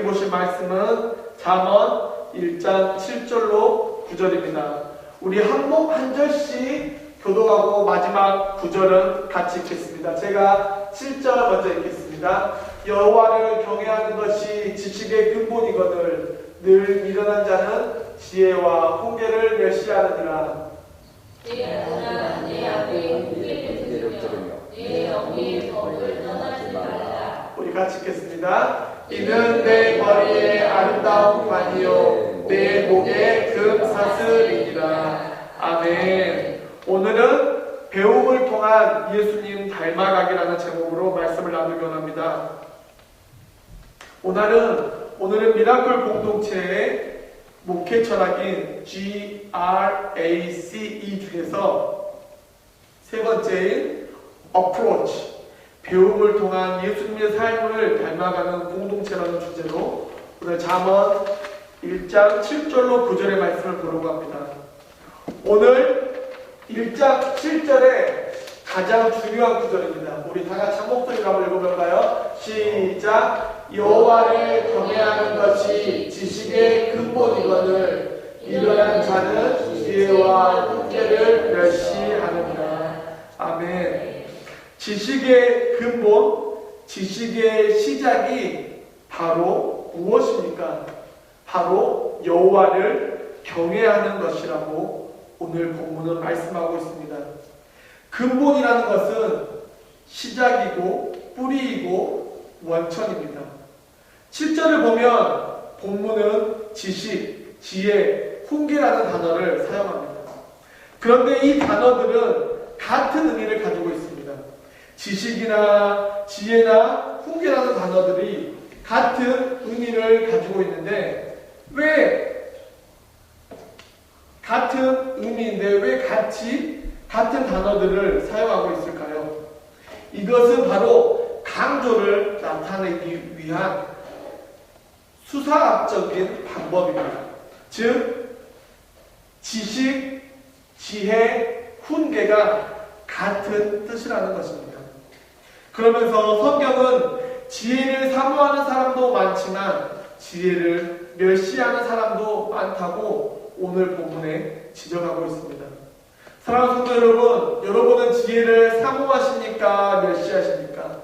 보실 말씀은 잠언 1장 7절로 9절입니다. 우리 한목 한 절씩 교독하고 마지막 9절은 같이 읽겠습니다. 제가 7절 먼저 읽겠습니다. 여호와를 경외하는 것이 지식의 근본이거늘 늘 미련한 자는 지혜와 훈계를 멸시하느니라. 내 앞에 훈계를 들으며 내 영의 법을 떠나지 말라. 우리 같이 읽겠습니다. 이는 내 머리에 아름다운 관이요 내 목에 금사슬이니라. 아멘. 오늘은 배움을 통한 예수님 닮아가기라는 제목으로 말씀을 나누기 원합니다. 오늘은 미라클 공동체의 목회 철학인 GRACE 중에서 세 번째인 Approach, 배움을 통한 예수님의 삶을 닮아가는 공동체라는 주제로 오늘 잠언 1장 7절로 9절의 말씀을 보려고 합니다. 오늘 1장 7절에 가장 중요한 구절입니다. 우리 다 같이 한 목소리로 한번 읽어볼까요? 시작! 여호와를 경외하는 것이 지식의 근본이거늘 미련한 자는 지혜와 훈계를 멸시하느니라. 아멘. 지식의 근본, 지식의 시작이 바로 무엇입니까? 바로 여호와를 경외하는 것이라고 오늘 본문은 말씀하고 있습니다. 근본이라는 것은 시작이고 뿌리이고 원천입니다. 7절을 보면 본문은 지식, 지혜, 훈계라는 단어를 사용합니다. 그런데 이 단어들은 같은 의미를 가지고 있습니다. 지식이나 지혜나 훈계라는 단어들이 같은 의미를 가지고 있는데 왜 같은 의미인데 왜 같은 단어들을 사용하고 있을까요? 이것은 바로 강조를 나타내기 위한 수사학적인 방법입니다. 즉 지식, 지혜, 훈계가 같은 뜻이라는 것입니다. 그러면서 성경은 지혜를 사모하는 사람도 많지만 지혜를 멸시하는 사람도 많다고 오늘 본문에 지적하고 있습니다. 사랑하는 성도 여러분, 여러분은 지혜를 사모하십니까? 멸시하십니까?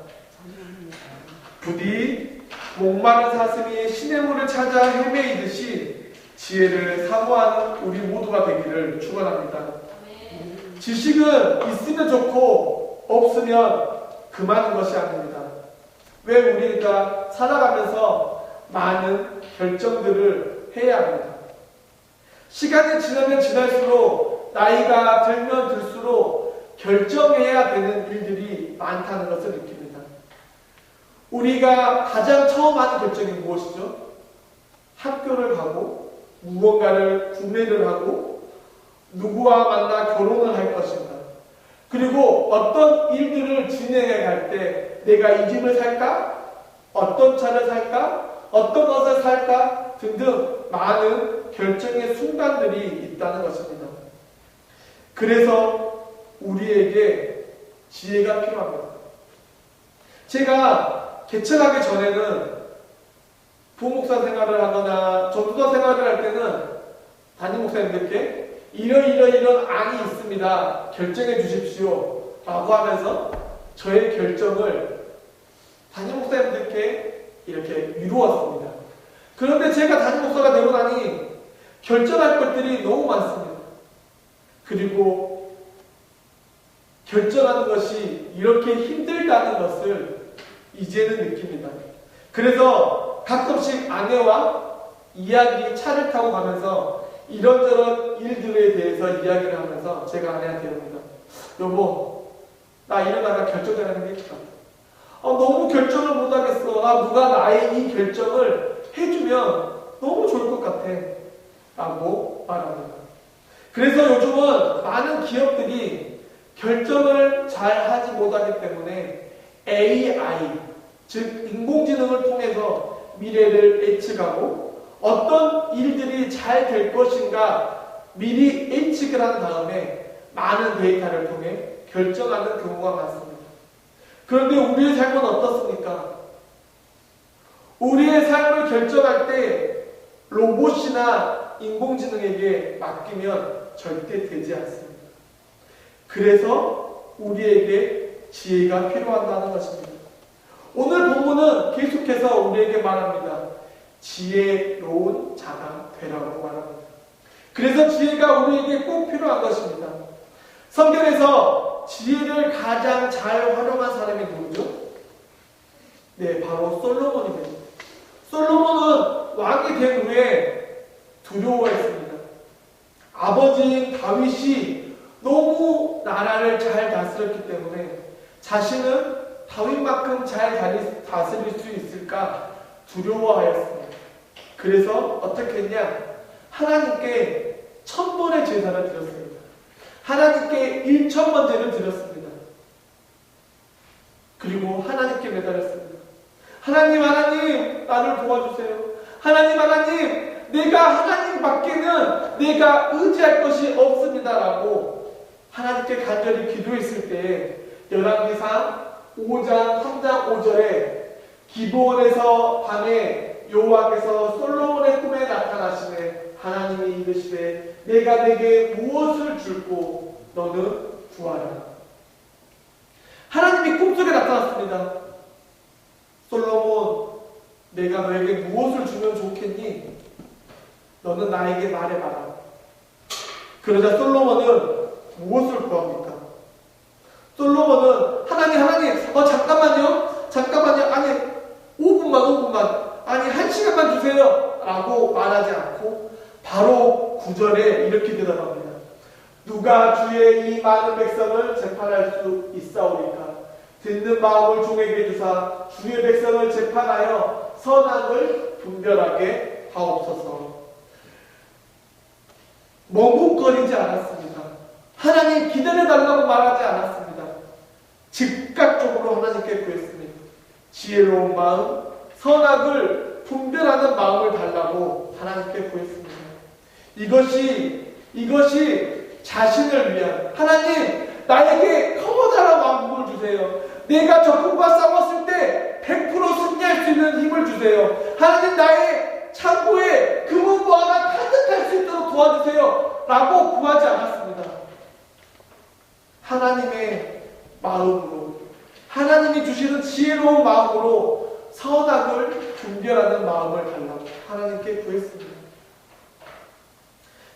부디 목마른 사슴이 시냇물을 찾아 헤매이듯이 지혜를 사모하는 우리 모두가 되기를 축원합니다. 지식은 있으면 좋고 없으면 그만인 것이 아닙니다. 왜 우리가 살아가면서 많은 결정들을 해야 합니다. 시간이 지나면 지날수록 나이가 들면 들수록 결정해야 되는 일들이 많다는 것을 느낍니다. 우리가 가장 처음 하는 결정이 무엇이죠? 학교를 가고 무언가를 구매를 하고 누구와 만나 결혼을 할 것인가. 그리고 어떤 일들을 진행해 갈 때 내가 이 집을 살까? 어떤 차를 살까? 어떤 것을 살까? 등등 많은 결정의 순간들이 있다는 것입니다. 그래서 우리에게 지혜가 필요합니다. 제가 개척하기 전에는 부목사 생활을 하거나 전도사 생활을 할 때는 담임 목사님들께 이런 안이 있습니다. 결정해 주십시오. 라고 하면서 저의 결정을 담임 목사님들께 이렇게 미루었습니다. 그런데 제가 담임 목사가 되고 나니 결정할 것들이 너무 많습니다. 그리고 결정하는 것이 이렇게 힘들다는 것을 이제는 느낍니다. 그래서 가끔씩 아내와 차를 타고 가면서 이런저런 일들에 대해서 이야기를 하면서 제가 아내한테 이럽니다. 여보, 나 이러다가 결정하는 게 있다. 너무 결정을 못하겠어. 누가 나의 이 결정을 해주면 너무 좋을 것 같아. 라고 말합니다. 그래서 요즘은 많은 기업들이 결정을 잘 하지 못하기 때문에 AI, 즉 인공지능을 통해서 미래를 예측하고 어떤 일들이 잘 될 것인가 미리 예측을 한 다음에 많은 데이터를 통해 결정하는 경우가 많습니다. 그런데 우리의 삶은 어떻습니까? 우리의 삶을 결정할 때 로봇이나 인공지능에게 맡기면 절대 되지 않습니다. 그래서 우리에게 지혜가 필요하다는 것입니다. 오늘 본문은 계속해서 우리에게 말합니다. 지혜로운 자가 되라고 말합니다. 그래서 지혜가 우리에게 꼭 필요한 것입니다. 성경에서 지혜를 가장 잘 활용한 사람이 누구죠? 네, 바로 솔로몬입니다. 솔로몬은 왕이 된 후에 두려워했습니다. 아버지인 다윗이 너무 나라를 잘 다스렸기 때문에 자신은 다윗만큼 잘 다스릴 수 있을까 두려워하였습니다. 그래서 어떻게 했냐? 하나님께 1000번의 제사를 드렸습니다. 하나님께 1000번제를 드렸습니다. 그리고 하나님께 매달렸습니다. 하나님, 하나님, 나를 도와주세요. 하나님, 하나님, 내가 하나님밖에는 내가 의지할 것이 없습니다라고 하나님께 간절히 기도했을 때 열왕기상 5장 3장 5절에 기브온에서 밤에 여호와께서 솔로몬의 꿈에 나타나시네 하나님이 이르시되 내가 내게 무엇을 줄고 너는 구하라. 하나님이 꿈속에 나타났습니다. 솔로몬, 내가 너에게 무엇을 주면 좋겠니? 너는 나에게 말해봐라. 그러자 솔로몬은 무엇을 구합니까? 솔로몬은 하나님, 잠깐만요. 아니 5분만 아니 1시간만 주세요 라고 말하지 않고 바로 9절에 이렇게 대답합니다. 누가 주의 이 많은 백성을 재판할 수 있사오리까? 듣는 마음을 종에게 주사 주의 백성을 재판하여 선악을 분별하게 하옵소서. 멍국거리지 않았습니다. 하나님 기다려달라고 말하지 않았습니다. 즉각적으로 하나님께 구했습니다. 지혜로운 마음, 선악을 분별하는 마음을 달라고 하나님께 구했습니다. 이것이 자신을 위한, 하나님 나에게 커다란 왕국을 주세요. 내가 적군과 싸웠을 때 100% 승리할 수 있는 힘을 주세요. 하나님 나의 창고에 금은보화가 가득할 수 있도록 도와주세요 라고 구하지 않았습니다. 하나님의 마음으로, 하나님이 주시는 지혜로운 마음으로 선악을 분별하는 마음을 달라고 하나님께 구했습니다.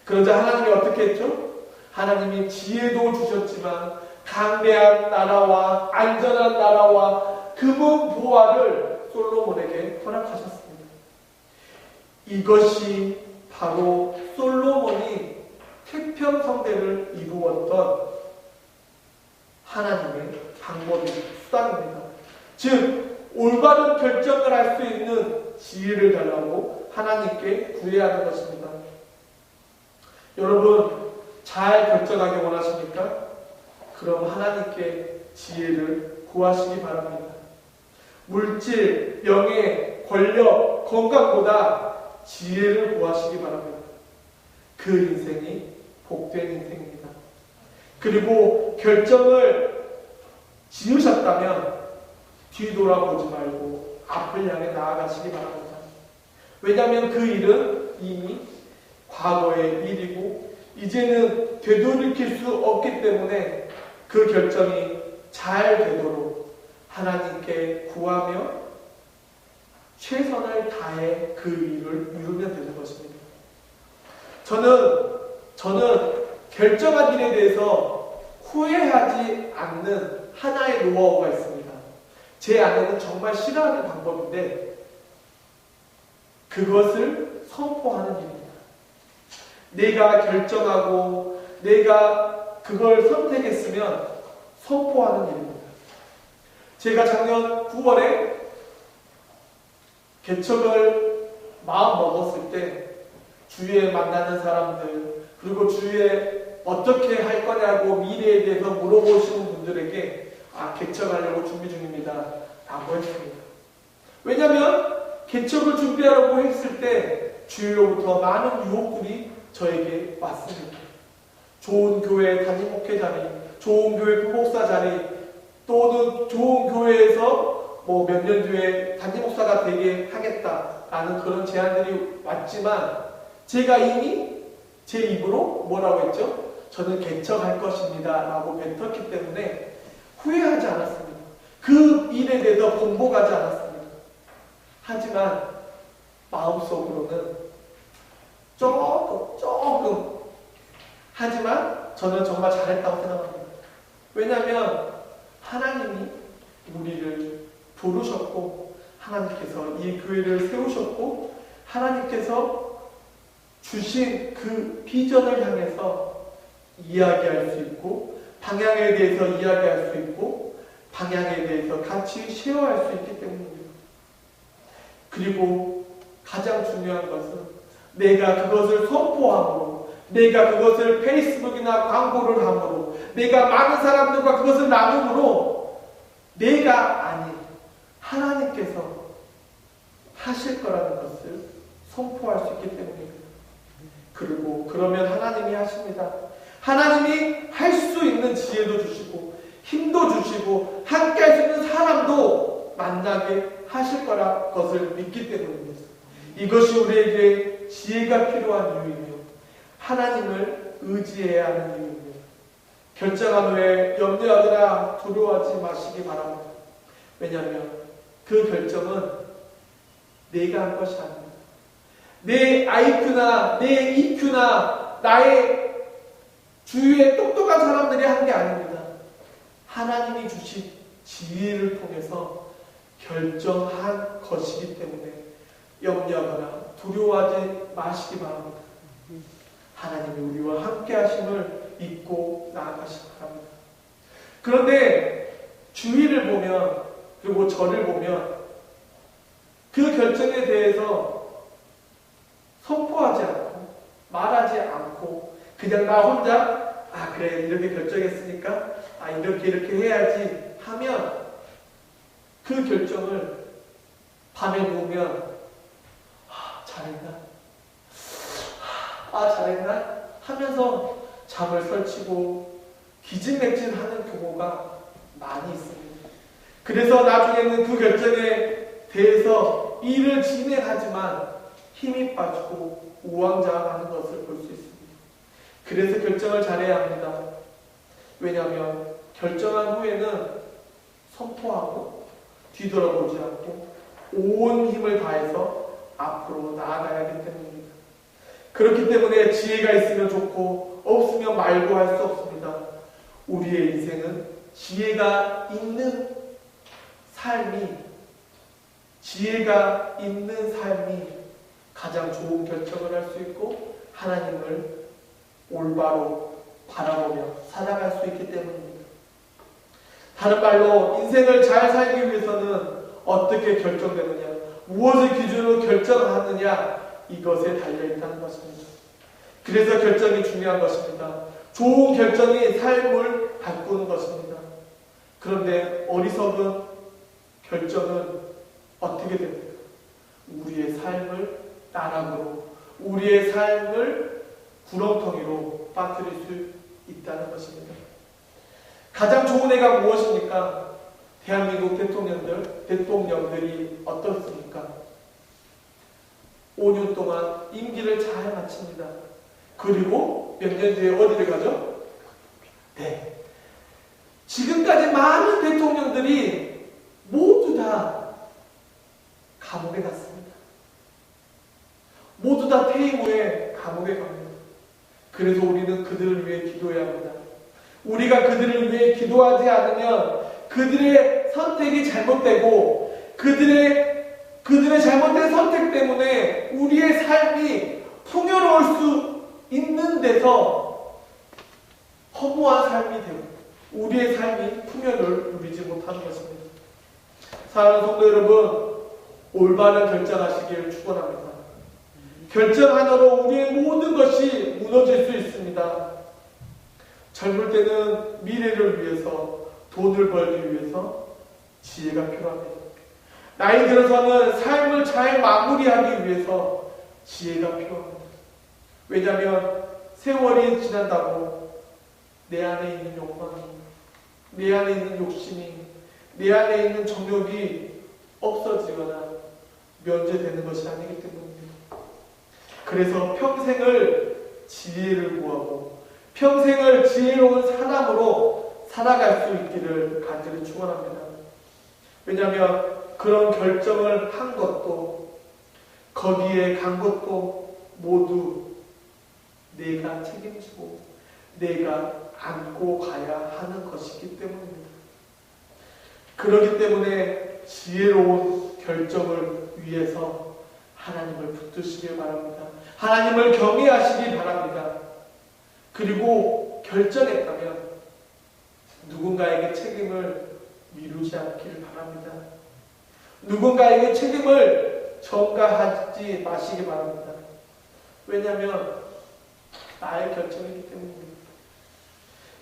그러자 하나님이 어떻게 했죠? 하나님이 지혜도 주셨지만 강대한 나라와 안전한 나라와 금은 보화를 솔로몬에게 허락하셨습니다. 이것이 바로 솔로몬이 태평성대를 이루었던 하나님의 방법입니다. 수단입니다. 즉 올바른 결정을 할 수 있는 지혜를 달라고 하나님께 구해야 하는 것입니다. 여러분 잘 결정하기 원하십니까? 그럼 하나님께 지혜를 구하시기 바랍니다. 물질, 명예, 권력, 건강보다 지혜를 구하시기 바랍니다. 그 인생이 복된 인생입니다. 그리고 결정을 지으셨다면 뒤돌아보지 말고 앞을 향해 나아가시기 바랍니다. 왜냐하면 그 일은 이미 과거의 일이고 이제는 되돌이킬 수 없기 때문에 그 결정이 잘 되도록 하나님께 구하며 최선을 다해 그 일을 이루면 되는 것입니다. 저는 결정한 일에 대해서 후회하지 않는 하나의 노하우가 있습니다. 제 아내는 정말 싫어하는 방법인데 그것을 선포하는 일입니다. 내가 결정하고 내가 그걸 선택했으면 선포하는 일입니다. 제가 작년 9월에 개척을 마음 먹었을 때 주위에 만나는 사람들 그리고 주위에 어떻게 할 거냐고 미래에 대해서 물어보시는 분들에게 개척하려고 준비 중입니다 라고 했습니다. 왜냐하면 개척을 준비하려고 했을 때 주위로부터 많은 유혹들이 저에게 왔습니다. 좋은 교회 담임 목회 자리, 좋은 교회 부목사 자리, 또는 좋은 교회에서 뭐 몇 년 뒤에 단임 목사가 되게 하겠다라는 그런 제안들이 왔지만 제가 이미 제 입으로 뭐라고 했죠? 저는 개척할 것입니다 라고 뱉었기 때문에 후회하지 않았습니다. 그 일에 대해서 공복하지 않았습니다. 하지만 마음속으로는 조금 하지만 저는 정말 잘했다고 생각합니다. 왜냐하면 하나님이 우리를 부르셨고 하나님께서 이 교회를 세우셨고 하나님께서 주신 그 비전을 향해서 이야기할 수 있고 방향에 대해서 이야기할 수 있고 방향에 대해서 같이 쉐어할 수 있기 때문입니다. 그리고 가장 중요한 것은 내가 그것을 선포함으로 내가 그것을 페이스북이나 광고를 함으로 내가 많은 사람들과 그것을 나눔으로 내가 아닌 하나님께서 하실 거라는 것을 선포할 수 있기 때문입니다. 그리고 그러면 하나님이 하십니다. 하나님이 할 수 있는 지혜도 주시고 힘도 주시고 함께 할 수 있는 사람도 만나게 하실 거라 것을 믿기 때문입니다. 이것이 우리에게 지혜가 필요한 이유이며 하나님을 의지해야 하는 이유입니다. 결정한 후에 염려하거나 두려워하지 마시기 바랍니다. 왜냐하면 그 결정은 내가 한 것이 아닙니다. 내 IQ나 내 EQ나 나의 주위의 똑똑한 사람들이 한 게 아닙니다. 하나님이 주신 지혜를 통해서 결정한 것이기 때문에 염려하거나 두려워하지 마시기 바랍니다. 하나님이 우리와 함께 하심을 믿고 나아가시기 바랍니다. 그런데 주위를 보면 그리고 저를 보면 그 결정에 대해서 선포하지 않고 말하지 않고 그냥 나 혼자 그래 이렇게 결정했으니까 이렇게 해야지 하면 그 결정을 밤에 누우면 잘했나 하면서 잠을 설치고 기진맥진하는 경우가 많이 있습니다. 그래서 나중에는 그 결정에 대해서 일을 진행하지만 힘이 빠지고 우왕좌왕하는 것을 볼 수 있습니다. 그래서 결정을 잘해야 합니다. 왜냐하면 결정한 후에는 선포하고 뒤돌아보지 않고 온 힘을 다해서 앞으로 나아가야 하기 때문입니다. 그렇기 때문에 지혜가 있으면 좋고 없으면 말고 할 수 없습니다. 우리의 인생은 지혜가 있는 삶이 가장 좋은 결정을 할 수 있고 하나님을 올바로 바라보며 살아갈 수 있기 때문입니다. 다른 말로 인생을 잘 살기 위해서는 어떻게 결정되느냐, 무엇을 기준으로 결정하느냐 이것에 달려있다는 것입니다. 그래서 결정이 중요한 것입니다. 좋은 결정이 삶을 바꾸는 것입니다. 그런데 어리석은 결정은 어떻게 됩니까? 우리의 삶을 나락으로, 우리의 삶을 구렁텅이로 빠뜨릴 수 있다는 것입니다. 가장 좋은 애가 무엇입니까? 대한민국 대통령들이 어떻습니까? 5년 동안 임기를 잘 마칩니다. 그리고 몇 년 뒤에 어디를 가죠? 네. 지금까지 많은 대통령들이 모두 다 감옥에 갔습니다. 모두 다 퇴임 후에 감옥에 갑니다. 그래서 우리는 그들을 위해 기도해야 합니다. 우리가 그들을 위해 기도하지 않으면 그들의 선택이 잘못되고 그들의 잘못된 선택 때문에 우리의 삶이 풍요로울 수 있는 데서 허무한 삶이 되고 우리의 삶이 풍요를 누리지 못하는 것입니다. 사랑하는 성도 여러분, 올바른 결정하시기를 축원합니다. 결정 하나로 우리의 모든 것이 무너질 수 있습니다. 젊을 때는 미래를 위해서, 돈을 벌기 위해서 지혜가 필요합니다. 나이 들어서는 삶을 잘 마무리하기 위해서 지혜가 필요합니다. 왜냐하면 세월이 지난다고 내 안에 있는 욕망이, 내 안에 있는 욕심이, 내 안에 있는 정욕이 없어지거나 면제되는 것이 아니기 때문입니다. 그래서 평생을 지혜를 구하고 평생을 지혜로운 사람으로 살아갈 수 있기를 간절히 축원합니다. 왜냐하면 그런 결정을 한 것도 거기에 간 것도 모두 내가 책임지고 내가 안고 가야 하는 것이기 때문입니다. 그렇기 때문에 지혜로운 결정을 위해서 하나님을 붙드시길 바랍니다. 하나님을 경외하시기 바랍니다. 그리고 결정했다면 누군가에게 책임을 미루지 않기를 바랍니다. 누군가에게 책임을 전가하지 마시기 바랍니다. 왜냐하면 나의 결정이기 때문입니다.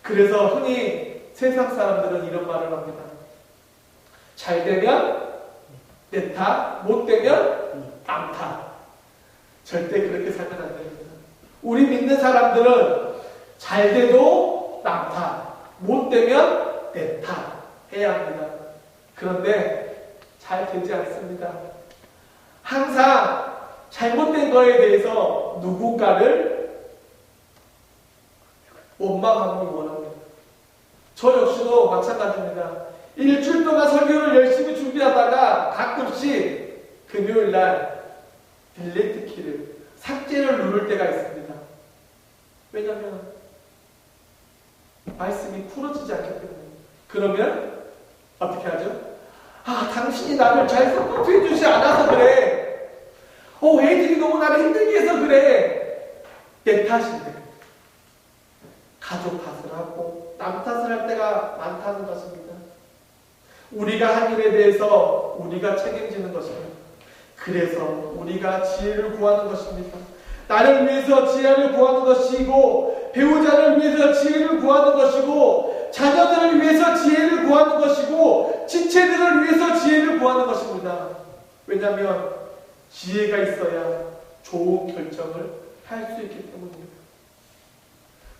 그래서 흔히 세상 사람들은 이런 말을 합니다. 잘 되면 내 탓, 못 되면 남 탓. 절대 그렇게 살면 안 됩니다. 우리 믿는 사람들은 잘 돼도 남 탓, 못 되면 내 탓 해야 합니다. 그런데 잘 되지 않습니다. 항상 잘못된 거에 대해서 누군가를 원망하기 원합니다. 저 역시도 마찬가지입니다. 일주일 동안 설교를 열심히 준비하다가 가끔씩 금요일날 딜리트 키를, 삭제를 누를 때가 있습니다. 왜냐하면 말씀이 풀어지지 않기 때문에. 그러면 어떻게 하죠? 당신이 나를 잘 서포트해 주지 않아서 그래. 애들이 너무 나를 힘들게 해서 그래. 내 탓인데. 가족 탓을 하고 남 탓을 할 때가 많다는 것입니다. 우리가 한 일에 대해서 우리가 책임지는 것입니다. 그래서 우리가 지혜를 구하는 것입니다. 나를 위해서 지혜를 구하는 것이고, 배우자를 위해서 지혜를 구하는 것이고, 자녀들을 위해서 지혜를 구하는 것이고, 지체들을 위해서 지혜를 구하는 것입니다. 왜냐하면 지혜가 있어야 좋은 결정을 할 수 있기 때문입니다.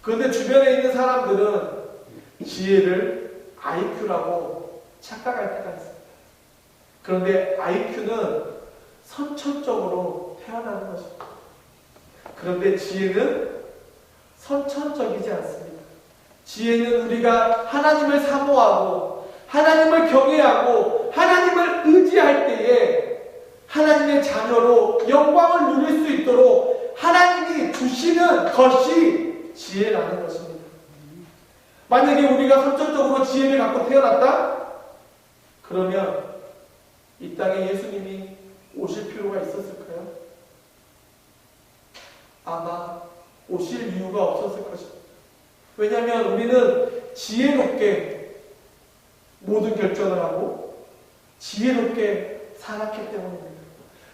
그런데 주변에 있는 사람들은 지혜를 IQ라고 착각할 때가 있습니다. 그런데 IQ는 선천적으로 태어나는 것입니다. 그런데 지혜는 선천적이지 않습니다. 지혜는 우리가 하나님을 사모하고 하나님을 경외하고 하나님을 의지할 때에 하나님의 자녀로 영광을 누릴 수 있도록 하나님이 주시는 것이 지혜라는 것입니다. 만약에 우리가 선천적으로 지혜를 갖고 태어났다? 그러면 이 땅에 예수님이 오실 필요가 있었을까요? 아마 오실 이유가 없었을 것입니다. 왜냐하면 우리는 지혜롭게 모든 결정을 하고 지혜롭게 살았기 때문입니다.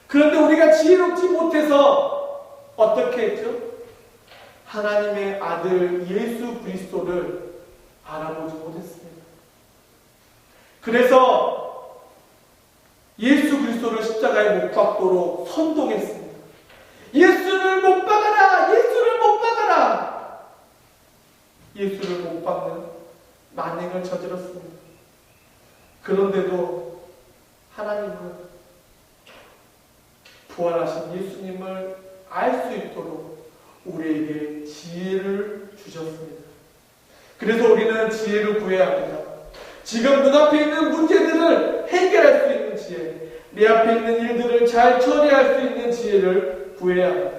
그런데 우리가 지혜롭지 못해서 어떻게 했죠? 하나님의 아들 예수 그리스도를 알아보지 못했습니다. 그래서 예수 그리스도를 십자가에 못 박도록 선동했습니다. 예수를 못 박아라! 예수를 못 박아라! 예수를 못 박는 만행을 저질렀습니다. 그런데도 하나님은 부활하신 예수님을 알 수 있도록 우리에게 지혜를 주셨습니다. 그래서 우리는 지혜를 구해야 합니다. 지금 눈앞에 있는 문제들을 해결할 수 있는 지혜, 내 앞에 있는 일들을 잘 처리할 수 있는 지혜를 구해야 합니다.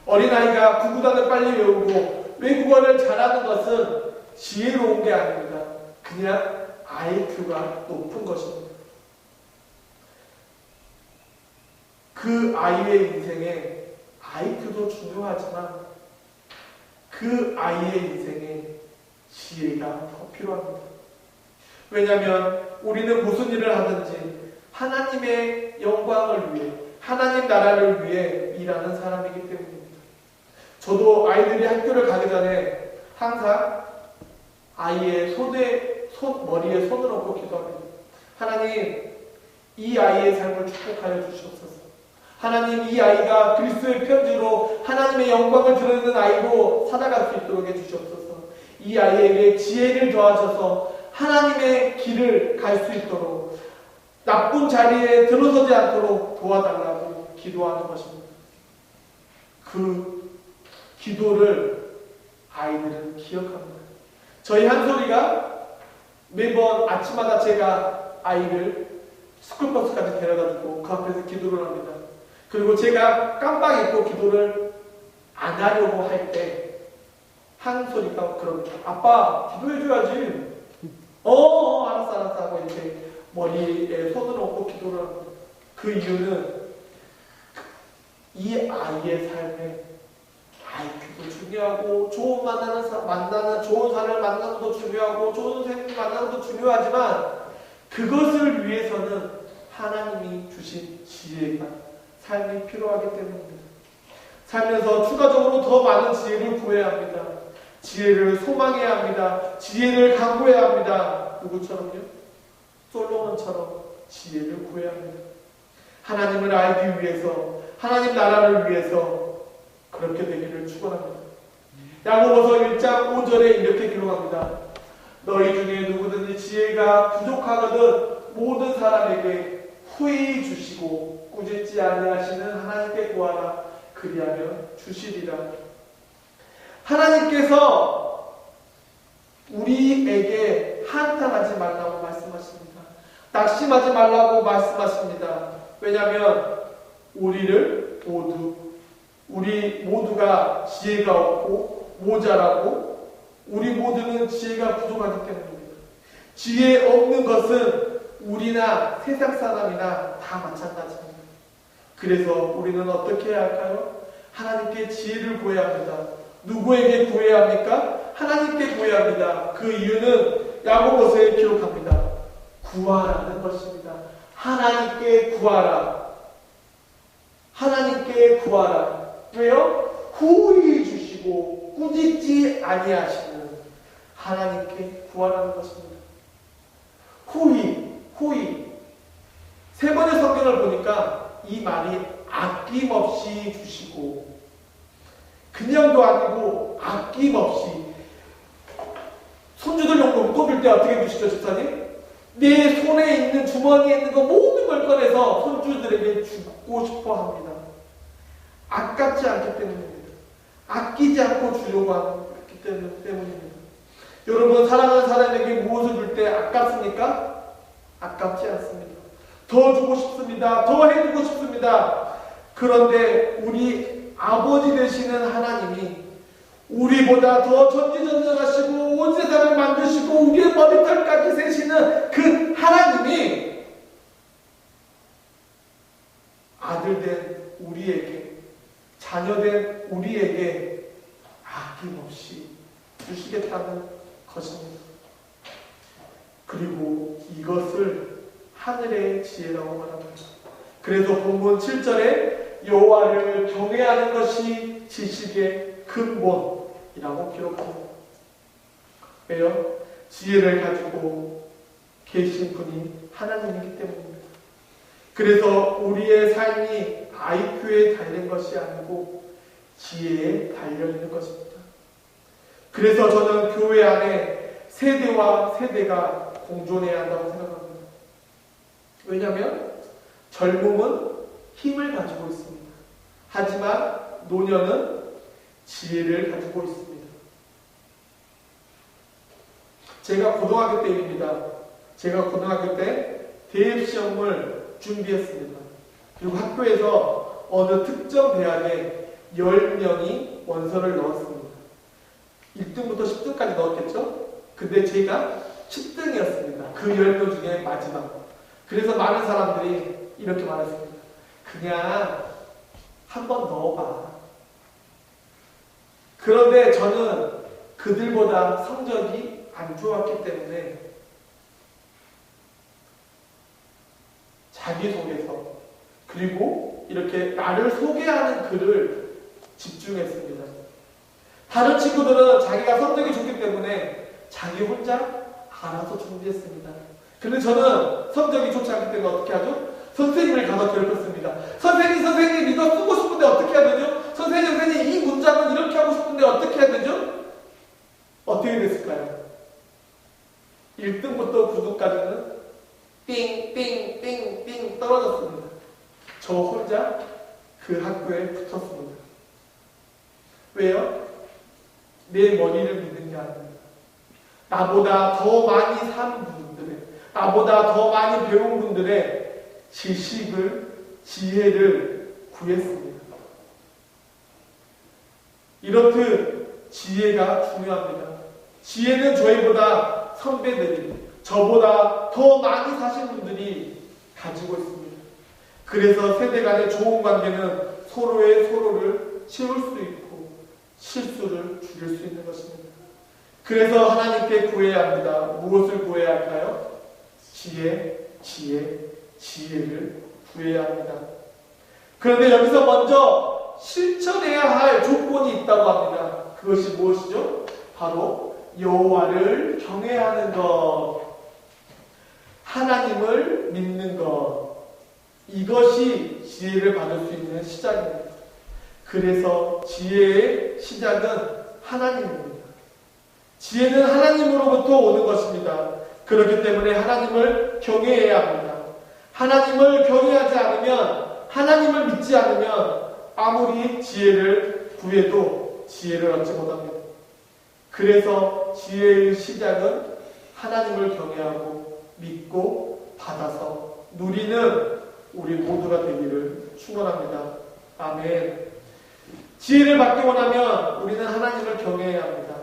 어린아이가 구구단을 빨리 외우고 외국어를 잘하는 것은 지혜로운 게 아닙니다. 그냥 IQ가 높은 것입니다. 그 아이의 인생에 IQ도 중요하지만 그 아이의 인생에 지혜가 더 필요합니다. 왜냐하면 우리는 무슨 일을 하든지 하나님의 영광을 위해, 하나님 나라를 위해 일하는 사람이기 때문입니다. 저도 아이들이 학교를 가기 전에 항상 아이의 머리에 손을 얹고 기도합니다. 하나님, 이 아이의 삶을 축복하여 주시옵소서. 하나님, 이 아이가 그리스도의 편지로 하나님의 영광을 드러내는 아이로 살아갈 수 있도록 해주시옵소서. 이 아이에게 지혜를 더하셔서 하나님의 길을 갈 수 있도록, 나쁜 자리에 들어서지 않도록 도와달라고 기도하는 것입니다. 그 기도를 아이들은 기억합니다. 저희 한솔이가 매번 아침마다 제가 아이를 스쿨버스까지 데려다주고 그 앞에서 기도를 합니다. 그리고 제가 깜빡 잊고 기도를 안 하려고 할 때 한솔이가 그럽니다. 아빠 기도해줘야지. 알았어 하고 이렇게 머리에 손을 얹고 기도를 합니다. 그 이유는 이 아이의 삶에 IQ도 중요하고 좋은 좋은 사람을 만나는 것도 중요하고 좋은 선생님 만나는 것도 중요하지만 그것을 위해서는 하나님이 주신 지혜가 삶이 필요하기 때문입니다. 살면서 추가적으로 더 많은 지혜를 구해야 합니다. 지혜를 소망해야 합니다. 지혜를 강구해야 합니다. 누구처럼요? 솔로몬처럼 지혜를 구해야 합니다. 하나님을 알기 위해서, 하나님 나라를 위해서 그렇게 되기를 축원합니다. 야고보서 1장 5절에 이렇게 기록합니다. 너희 중에 누구든지 지혜가 부족하거든 모든 사람에게 후히 주시고 꾸짖지 아니하시는 하나님께 구하라. 그리하면 주시리라. 하나님께서 우리에게 한탄하지 말라고 말씀하십니다. 낙심하지 말라고 말씀하십니다. 왜냐하면 우리 모두가 지혜가 없고 모자라고 우리 모두는 지혜가 부족하기 때문입니다. 지혜 없는 것은 우리나 세상 사람이나 다 마찬가지입니다. 그래서 우리는 어떻게 해야 할까요? 하나님께 지혜를 구해야 합니다. 누구에게 구해야 합니까? 하나님께 구해야 합니다. 그 이유는 야고보서에 기록합니다. 구하라는 것입니다. 하나님께 구하라. 하나님께 구하라. 왜요? 후히 주시고 꾸짖지 아니하시는 하나님께 구하라는 것입니다. 후히. 세 번의 성경을 보니까 이 말이 아낌없이 주시고 그냥도 아니고 아낌없이. 손주들 용돈 뽑을 때 어떻게 주시죠, 집사님? 내 손에 있는 주머니에 있는 거 모든 걸 꺼내서 손주들에게 주고 싶어 합니다. 아깝지 않기 때문입니다. 아끼지 않고 주려고 하기 때문입니다. 여러분, 사랑하는 사람에게 무엇을 줄 때 아깝습니까? 아깝지 않습니다. 더 주고 싶습니다. 더 해주고 싶습니다. 그런데 우리 아버지 되시는 하나님이 우리보다 더 전지전능하시고 온 세상을 만드시고 우리의 머리털까지 세시는 그 하나님이 아들된 우리에게, 자녀된 우리에게 아낌없이 주시겠다는 것입니다. 그리고 이것을 하늘의 지혜라고 말합니다. 그래서 본문 7절에 여호와를 경외하는 것이 지식의 근본이라고 기록합니다. 왜요? 지혜를 가지고 계신 분이 하나님이기 때문입니다. 그래서 우리의 삶이 IQ에 달린 것이 아니고 지혜에 달려있는 것입니다. 그래서 저는 교회 안에 세대와 세대가 공존해야 한다고 생각합니다. 왜냐하면 젊음은 힘을 가지고 있습니다. 하지만 노년은 지혜를 가지고 있습니다. 제가 고등학교 때입니다. 제가 고등학교 때 대입시험을 준비했습니다. 그리고 학교에서 어느 특정 대학에 10명이 원서를 넣었습니다. 1등부터 10등까지 넣었겠죠? 근데 제가 10등이었습니다. 그 10명 중에 마지막. 그래서 많은 사람들이 이렇게 말했습니다. 그냥 한번 넣어봐. 그런데 저는 그들보다 성적이 안 좋았기 때문에 자기소개서 그리고 이렇게 나를 소개하는 글을 집중했습니다. 다른 친구들은 자기가 성적이 좋기 때문에 자기 혼자 알아서 준비했습니다. 근데 저는 성적이 좋지 않기 때문에 어떻게 하죠? 선생님을 가서 괴롭혔습니다. 선생님 이거 쓰고 싶은데 어떻게 해야 되죠? 선생님 이 문장은 이렇게 하고 싶은데 어떻게 해야 되죠? 어떻게 됐을까요? 1등부터 9등까지는 띵띵띵 저 혼자 그 학교에 붙었습니다. 왜요? 내 머리를 믿는 게 아닙니다. 나보다 더 많이 산 분들의, 나보다 더 많이 배운 분들의 지식을, 지혜를 구했습니다. 이렇듯 지혜가 중요합니다. 지혜는 저희보다 선배들이, 저보다 더 많이 사신 분들이 가지고 있습니다. 그래서 세대 간의 좋은 관계는 서로를 채울 수 있고 실수를 줄일 수 있는 것입니다. 그래서 하나님께 구해야 합니다. 무엇을 구해야 할까요? 지혜를 구해야 합니다. 그런데 여기서 먼저 실천해야 할 조건이 있다고 합니다. 그것이 무엇이죠? 바로 여호와를 경외하는 것, 하나님을 믿는 것, 이것이 지혜를 받을 수 있는 시작입니다. 그래서 지혜의 시작은 하나님입니다. 지혜는 하나님으로부터 오는 것입니다. 그렇기 때문에 하나님을 경외해야 합니다. 하나님을 경외하지 않으면, 하나님을 믿지 않으면 아무리 지혜를 구해도 지혜를 얻지 못합니다. 그래서 지혜의 시작은 하나님을 경외하고 믿고 받아서 누리는 우리 모두가 되기를 축원합니다. 아멘. 지혜를 받기 원하면 우리는 하나님을 경외해야 합니다.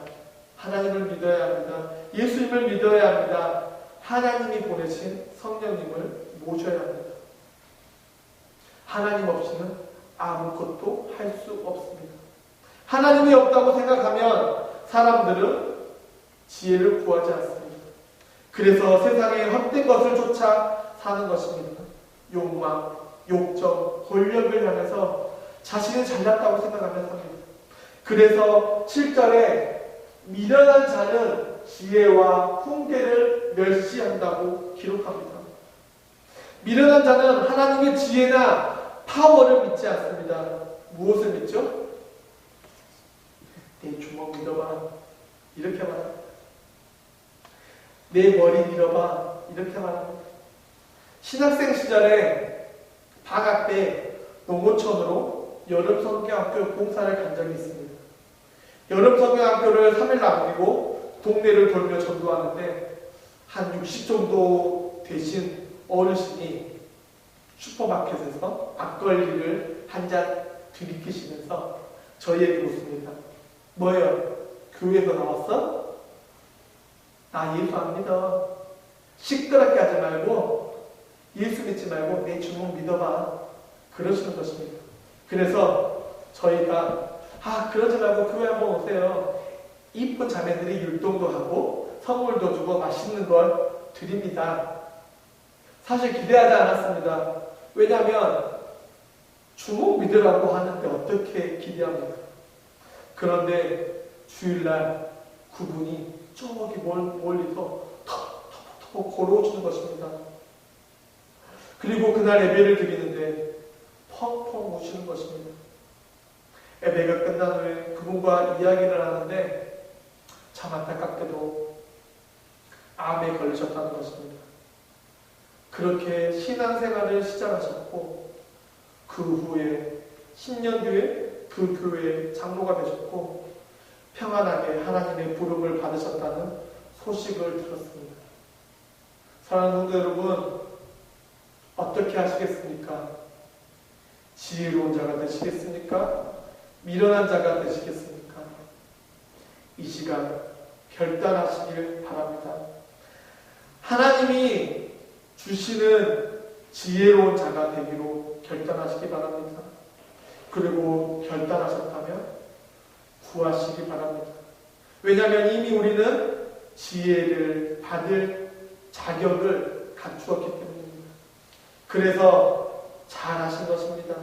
하나님을 믿어야 합니다. 예수님을 믿어야 합니다. 하나님이 보내신 성령님을 모셔야 합니다. 하나님 없이는 아무것도 할 수 없습니다. 하나님이 없다고 생각하면 사람들은 지혜를 구하지 않습니다. 그래서 세상의 헛된 것을 쫓아 사는 것입니다. 욕망, 욕정, 권력을 향해서 자신이 잘났다고 생각하며 삽니다. 그래서 7절에 미련한 자는 지혜와 훈계를 멸시한다고 기록합니다. 미련한 자는 하나님의 지혜나 파워를 믿지 않습니다. 무엇을 믿죠? 내 주먹 밀어봐. 이렇게 말합니다. 내 머리 밀어봐. 이렇게 말합니다. 신학생 시절에 방학 때 농어촌으로 여름 성경학교 봉사를 간 적이 있습니다. 여름 성경학교를 3일 남기고 동네를 돌며 전도하는데 한 60 정도 되신 어르신이 슈퍼마켓에서 막걸리를 한 잔 들이키시면서 저희에게 묻습니다. 뭐예요? 교회에서 나왔어? 나 예수 안 믿어. 시끄럽게 하지 말고 예수 믿지 말고 내 주먹 믿어봐. 그러시는 것입니다. 그래서 저희가 그러지 말고 교회 한번 오세요. 이쁜 자매들이 율동도 하고 선물도 주고 맛있는 걸 드립니다. 사실 기대하지 않았습니다. 왜냐하면 주먹 믿으라고 하는데 어떻게 기대합니까? 그런데 주일날 그분이 저기 멀리서 턱턱턱 걸어오시는 것입니다. 그리고 그날 예배를 드리는데 펑펑 우시는 것입니다. 예배가 끝난 후에 그분과 이야기를 하는데 참 안타깝게도 암에 걸리셨다는 것입니다. 그렇게 신앙생활을 시작하셨고 그 후에 10년 뒤에 그 교회의 장로가 되셨고 평안하게 하나님의 부름을 받으셨다는 소식을 들었습니다. 사랑하는 성도 여러분, 어떻게 하시겠습니까? 지혜로운 자가 되시겠습니까? 미련한 자가 되시겠습니까? 이 시간 결단하시길 바랍니다. 하나님이 주시는 지혜로운 자가 되기로 결단하시기 바랍니다. 그리고 결단하셨다면 구하시기 바랍니다. 왜냐하면 이미 우리는 지혜를 받을 자격을 갖추었기 때문입니다. 그래서 잘하신 것입니다.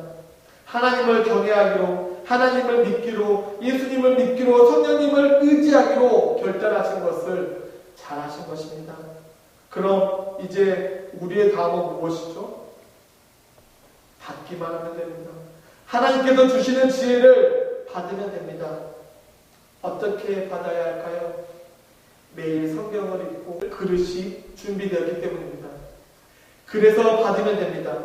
하나님을 경외하기로, 하나님을 믿기로, 예수님을 믿기로, 성령님을 의지하기로 결단하신 것을 잘하신 것입니다. 그럼 이제 우리의 다음은 무엇이죠? 받기만 하면 됩니다. 하나님께서 주시는 지혜를 받으면 됩니다. 어떻게 받아야 할까요? 매일 성경을 읽고 그릇이 준비되었기 때문입니다. 그래서 받으면 됩니다.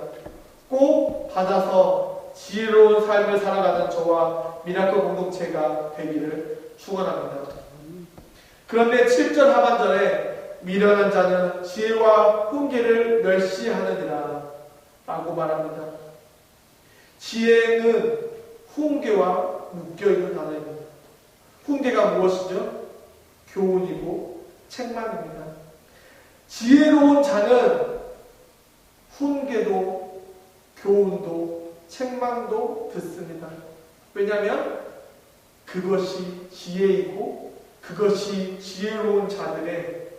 꼭 받아서 지혜로운 삶을 살아가는 저와 미라클 공동체가 되기를 축원합니다. 그런데 7절 하반절에 미련한 자는 지혜와 훈계를 멸시하느니라 라고 말합니다. 지혜는 훈계와 묶여있는 단어입니다. 훈계가 무엇이죠? 교훈이고 책망입니다. 지혜로운 자는 훈계도 교훈도 책망도 듣습니다. 왜냐하면 그것이 지혜이고 그것이 지혜로운 자들의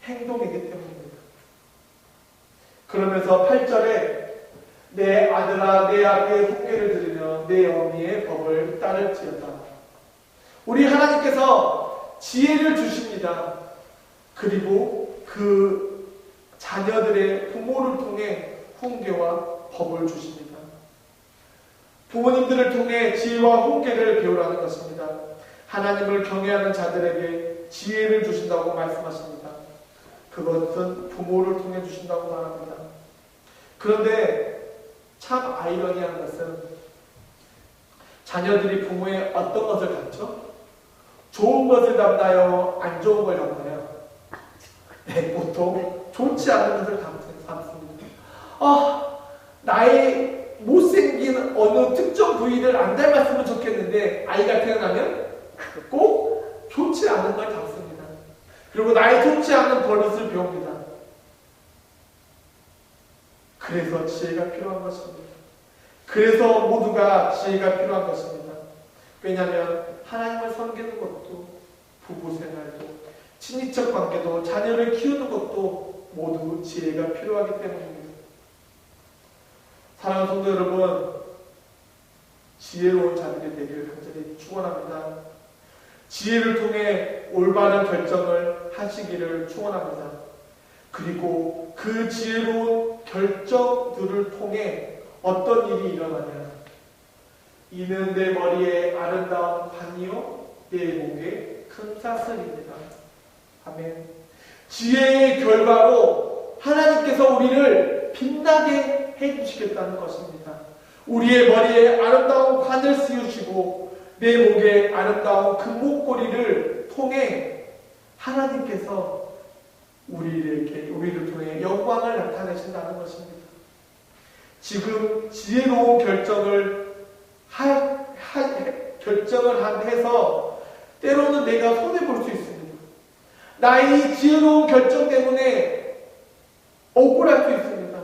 행동이기 때문입니다. 그러면서 8절에 내 아들아 내 아비의 훈계를 들으며 내 어미의 법을 따를지어다. 우리 하나님께서 지혜를 주십니다. 그리고 그 자녀들의 부모를 통해 훈계와 법을 주십니다. 부모님들을 통해 지혜와 훈계를 배우라는 것입니다. 하나님을 경외하는 자들에게 지혜를 주신다고 말씀하십니다. 그것은 부모를 통해 주신다고 말합니다. 그런데 참 아이러니한 것은 자녀들이 부모의 어떤 것을 갖죠? 좋은 것을 담나요? 안 좋은 걸 담나요? 네, 보통 좋지 않은 것을 담습니다. 나의 못생긴 어느 특정 부위를 안 닮았으면 좋겠는데 아이가 태어나면 꼭 좋지 않은 걸 담습니다. 그리고 나의 좋지 않은 버릇을 배웁니다. 그래서 지혜가 필요한 것입니다. 그래서 모두가 지혜가 필요한 것입니다. 왜냐하면 하나님을 섬기는 것도 부부생활도 친인척 관계도 자녀를 키우는 것도 모두 지혜가 필요하기 때문입니다. 사랑하는 성도 여러분, 지혜로운 자들이 되기를 간절히 축원합니다. 지혜를 통해 올바른 결정을 하시기를 축원합니다. 그리고 그 지혜로운 결정들을 통해 어떤 일이 일어나냐? 이는 내 머리에 아름다운 관이요 내 목에 금사슬입니다. 아멘. 지혜의 결과로 하나님께서 우리를 빛나게 해주시겠다는 것입니다. 우리의 머리에 아름다운 관을 씌우시고 내 목에 아름다운 금목걸이를 통해 하나님께서 우리를 통해 영광을 나타내신다는 것입니다. 지금 지혜로운 결정을 해서 때로는 내가 손해볼 수 있습니다. 나의 지혜로운 결정 때문에 억울할 수 있습니다.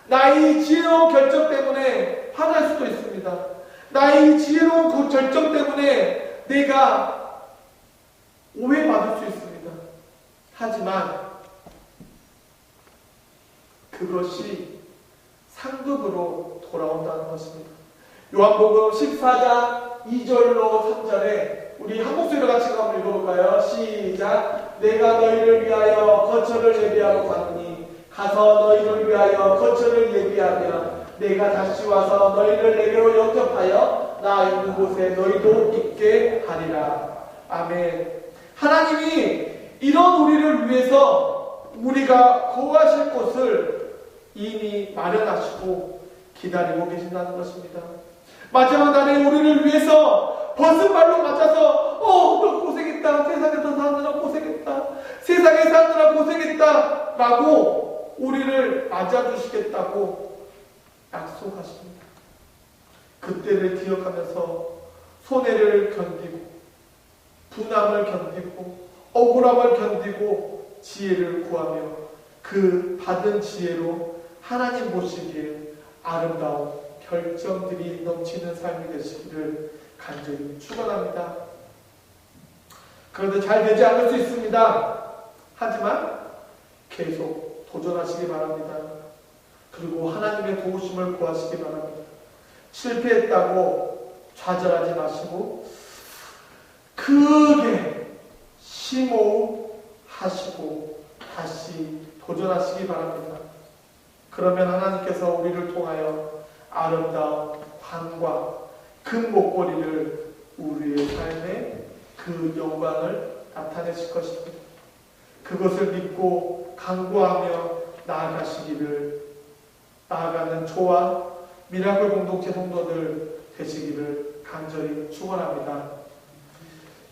나의 지혜로운 결정 때문에 화날 수도 있습니다. 나의 지혜로운 그 결정 때문에 내가 오해받을 수 있습니다. 하지만 그것이 상급으로 돌아온다는 것입니다. 요한복음 14장 2절로 3절에 우리 한 목소리로 같이 한번 읽어볼까요? 시작. 내가 너희를 위하여 거처를 예비하러 가노니 가서 너희를 위하여 거처를 예비하면 내가 다시 와서 너희를 내게로 영접하여 나 있는 곳에 너희도 있게 하리라. 아멘. 하나님이 이런 우리를 위해서 우리가 거하실 곳을 이미 마련하시고 기다리고 계신다는 것입니다. 마지막 날에 우리를 위해서 벗은 발로 맞아서 너 고생했다. 세상에서 사느라 고생했다. 세상에 사느라 고생했다. 라고 우리를 맞아주시겠다고 약속하십니다. 그때를 기억하면서 손해를 견디고 분함을 견디고 억울함을 견디고 지혜를 구하며 그 받은 지혜로 하나님 보시기에 아름다운 결정들이 넘치는 삶이 되시기를 간절히 축원합니다. 그런데 잘 되지 않을 수 있습니다. 하지만 계속 도전하시기 바랍니다. 그리고 하나님의 도우심을 구하시기 바랍니다. 실패했다고 좌절하지 마시고 크게 심호흡하시고 다시 도전하시기 바랍니다. 그러면 하나님께서 우리를 통하여 아름다운 관과 금 목걸이를 우리의 삶에 그 영광을 나타내실 것입니다. 그것을 믿고 간구하며 나아가시기를 나아가는 저와 미라클 공동체 성도들 되시기를 간절히 축원합니다.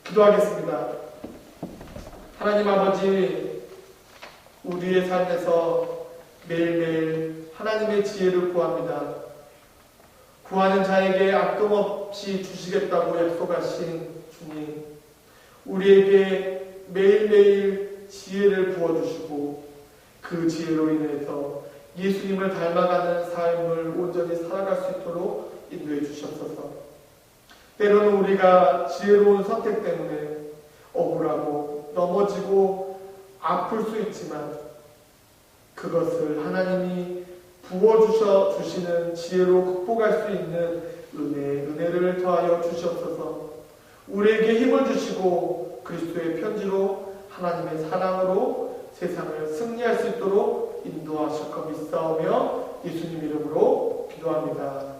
기도하겠습니다. 하나님 아버지, 우리의 삶에서 매일매일 하나님의 지혜를 구합니다. 구하는 자에게 아낌없이 주시겠다고 약속하신 주님, 우리에게 매일매일 지혜를 부어주시고 그 지혜로 인해서 예수님을 닮아가는 삶을 온전히 살아갈 수 있도록 인도해 주시옵소서. 때로는 우리가 지혜로운 선택 때문에 억울하고 넘어지고 아플 수 있지만 그것을 하나님이 부어주셔 주시는 지혜로 극복할 수 있는 은혜를 더하여 주시옵소서. 우리에게 힘을 주시고 그리스도의 편지로 하나님의 사랑으로 세상을 승리할 수 있도록 인도하실 것 믿사오며 예수님 이름으로 기도합니다.